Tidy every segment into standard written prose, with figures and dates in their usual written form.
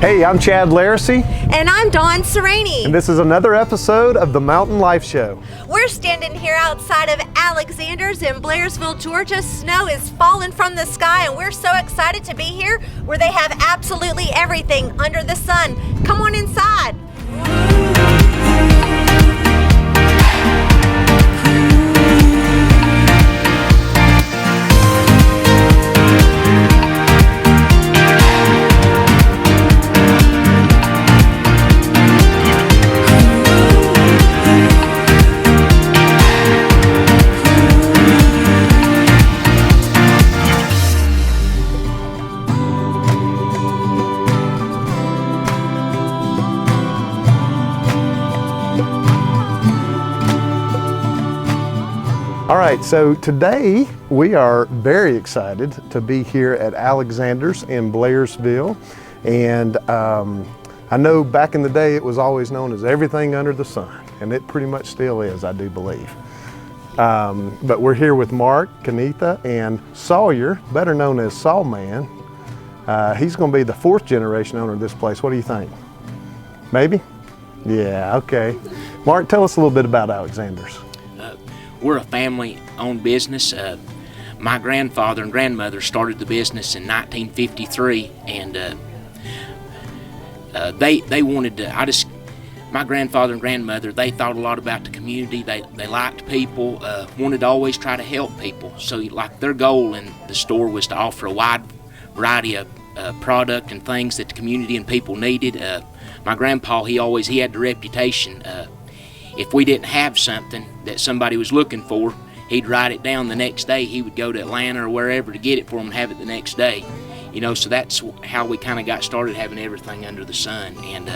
Hey, I'm Chad Laracy. And I'm Dawn Sereni. And this is another episode of the Mountain Life Show. We're standing here outside of Alexander's in Blairsville, Georgia. Snow is falling from the sky, and we're so excited to be here where they have absolutely everything under the sun. Come on inside. All right, so today we are very excited to be here at Alexander's in Blairsville. And I know back in the day it was always known as everything under the sun, and it pretty much still is, I do believe. But we're here with Mark, Kenitha, and Sawyer, better known as Saw Man. He's going to be the fourth generation owner of this place. What do you think? Maybe? Yeah, okay. Mark, tell us a little bit about Alexander's. We're a family-owned business. My grandfather and grandmother started the business in 1953, and they wanted to. My grandfather and grandmother, they thought a lot about the community. They liked people, wanted to always try to help people. So, like, their goal in the store was to offer a wide variety of product and things that the community and people needed. My grandpa, he had the reputation. If we didn't have something that somebody was looking for, he'd write it down the next day. He would go to Atlanta or wherever to get it for them and have it the next day. You know, so that's how we kind of got started having everything under the sun. And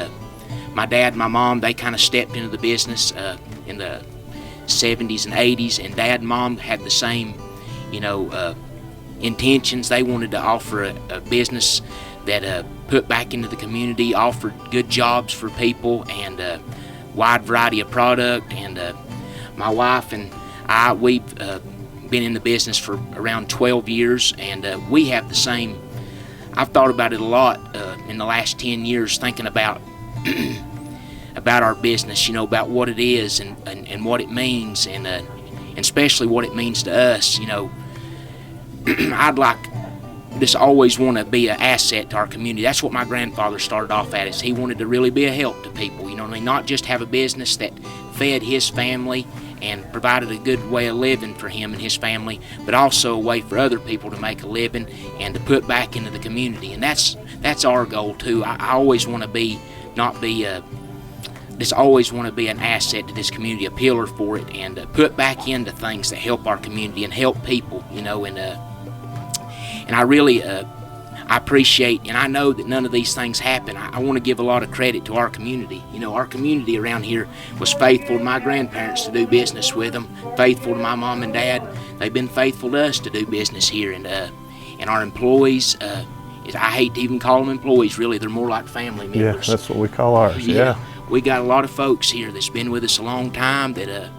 my dad and my mom, they kind of stepped into the business in the 70s and 80s, and Dad and Mom had the same, intentions. They wanted to offer a business that put back into the community, offered good jobs for people, and wide variety of product. And my wife and I, we've been in the business for around 12 years, and we have the same. I've thought about it a lot in the last 10 years, thinking about about our business, about what it is and what it means, and especially what it means to us. I'd just always want to be an asset to our community. That's what my grandfather started off at, is he wanted to really be a help to people, not just have a business that fed his family and provided a good way of living for him and his family, but also a way for other people to make a living and to put back into the community. And that's our goal too. I always want to just always want to be an asset to this community, a pillar for it, and put back into things that help our community and help people, and I really I appreciate, and I know that none of these things happen. I want to give a lot of credit to our community. Our community around here was faithful to my grandparents to do business with them, faithful to my mom and dad. They've been faithful to us to do business here, and our employees, I hate to even call them employees, really. They're more like family members. Yeah, that's what we call ours, yeah. We got a lot of folks here that's been with us a long time that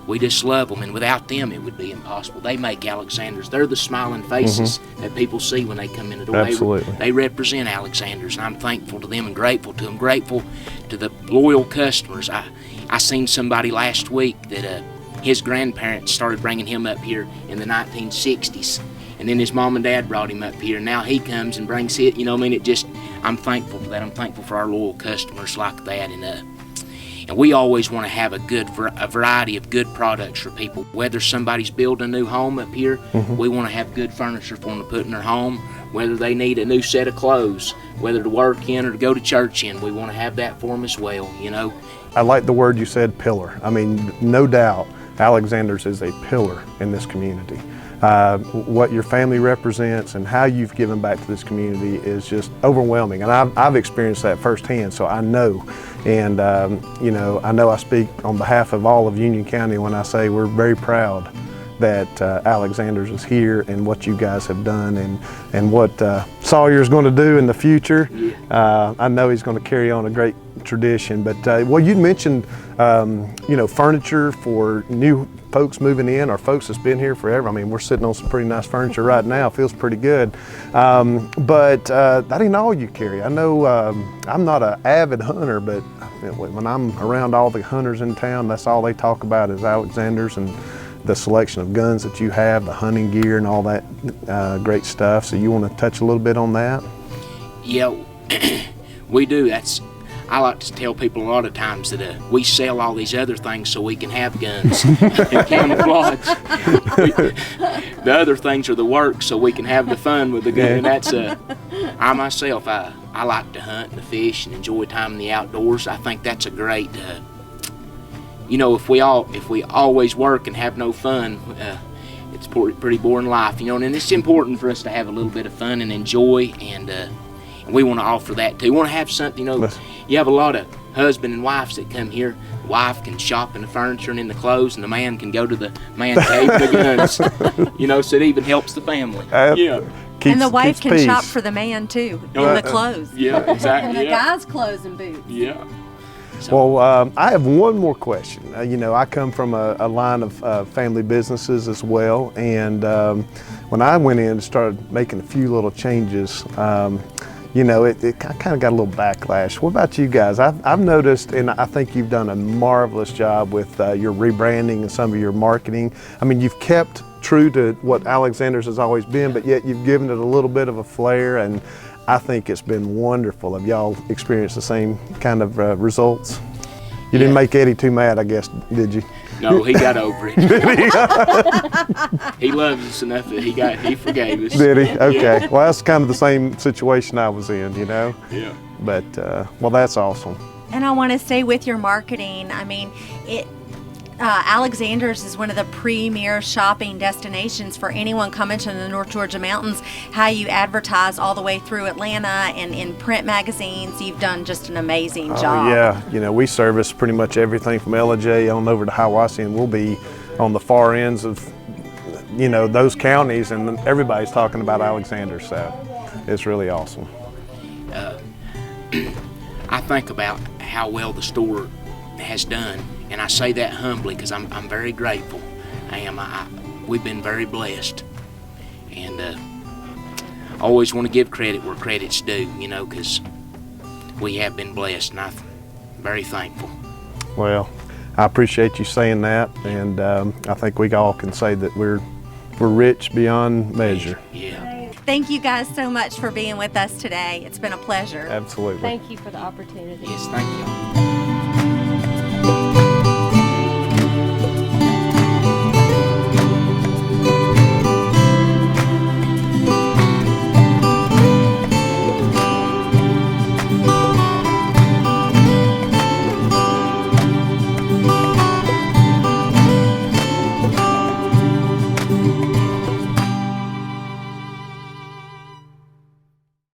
we just love them, and without them it would be impossible. They make Alexander's. They're the smiling faces that people see when they come in the door. Absolutely. They represent Alexander's, and I'm thankful to them and grateful to them, grateful to the loyal customers. I seen somebody last week that his grandparents started bringing him up here in the 1960s, and then his mom and dad brought him up here, and now he comes and brings it. I'm thankful for that. I'm thankful for our loyal customers like that, and we always want to have a variety of good products for people. Whether somebody's building a new home up here, we want to have good furniture for them to put in their home. Whether they need a new set of clothes, whether to work in or to go to church in, we want to have that for them as well, I like the word you said, pillar. I mean, no doubt Alexander's is a pillar in this community. What your family represents and how you've given back to this community is just overwhelming, and I've experienced that firsthand, so I know. And I know I speak on behalf of all of Union County when I say we're very proud that Alexander's is here and what you guys have done, and what Sawyer's going to do in the future. I know he's going to carry on a great tradition. But well, you mentioned you know, furniture for new folks moving in or folks that's been here forever. I mean, we're sitting on some pretty nice furniture right now. Feels pretty good. But that ain't all you carry. I know I'm not an avid hunter, but when I'm around all the hunters in town, that's all they talk about is Alexander's and the selection of guns that you have, the hunting gear and all that great stuff. So you want to touch a little bit on that? Yeah, we do. I like to tell people a lot of times that we sell all these other things so we can have guns and camouflage. The other things are the work so we can have the fun with the gun. And that's I myself, I like to hunt and to fish and enjoy time in the outdoors. I think that's a great. You know, if we always work and have no fun, it's pretty boring life. You know, and it's important for us to have a little bit of fun and enjoy, and we want to offer that too. We want to have something. You know, you have a lot of husband and wives that come here. The wife can shop in the furniture and in the clothes, and the man can go to the man cave with the guns. You know, so it even helps the family. Yeah. And the wife can shop for the man too, in the clothes. Yeah, exactly. And the guy's clothes and boots. Yeah. So, well, I have one more question. You know, I come from a line of family businesses as well, and when I went in and started making a few little changes, you know, it kind of got a little backlash. What about you guys? I've noticed, and I think you've done a marvelous job with your rebranding and some of your marketing. I mean, you've kept true to what Alexander's has always been, but yet you've given it a little bit of a flair, and I think it's been wonderful. Have y'all experienced the same kind of results? You didn't make Eddie too mad, I guess, did you? No, he got over it. He loves us enough that he forgave us. Did he? Okay. Yeah. Well, that's kind of the same situation I was in, you know? Yeah. But, well, that's awesome. And I want to say with your marketing, I mean, Alexander's is one of the premier shopping destinations for anyone coming to the North Georgia mountains. How you advertise all the way through Atlanta and in print magazines, you've done just an amazing job. Yeah, you know, we service pretty much everything from LJ on over to Hiawassee, and we'll be on the far ends of, you know, those counties, and everybody's talking about Alexander, so it's really awesome. I think about how well the store has done, and I say that humbly because I'm very grateful. I am. We've been very blessed, and I always want to give credit where credit's due, you know, because we have been blessed, and I'm very thankful. Well, I appreciate you saying that, and I think we all can say that we're rich beyond measure. Yeah. Thank you guys so much for being with us today. It's been a pleasure. Absolutely. Thank you for the opportunity. Yes, thank you.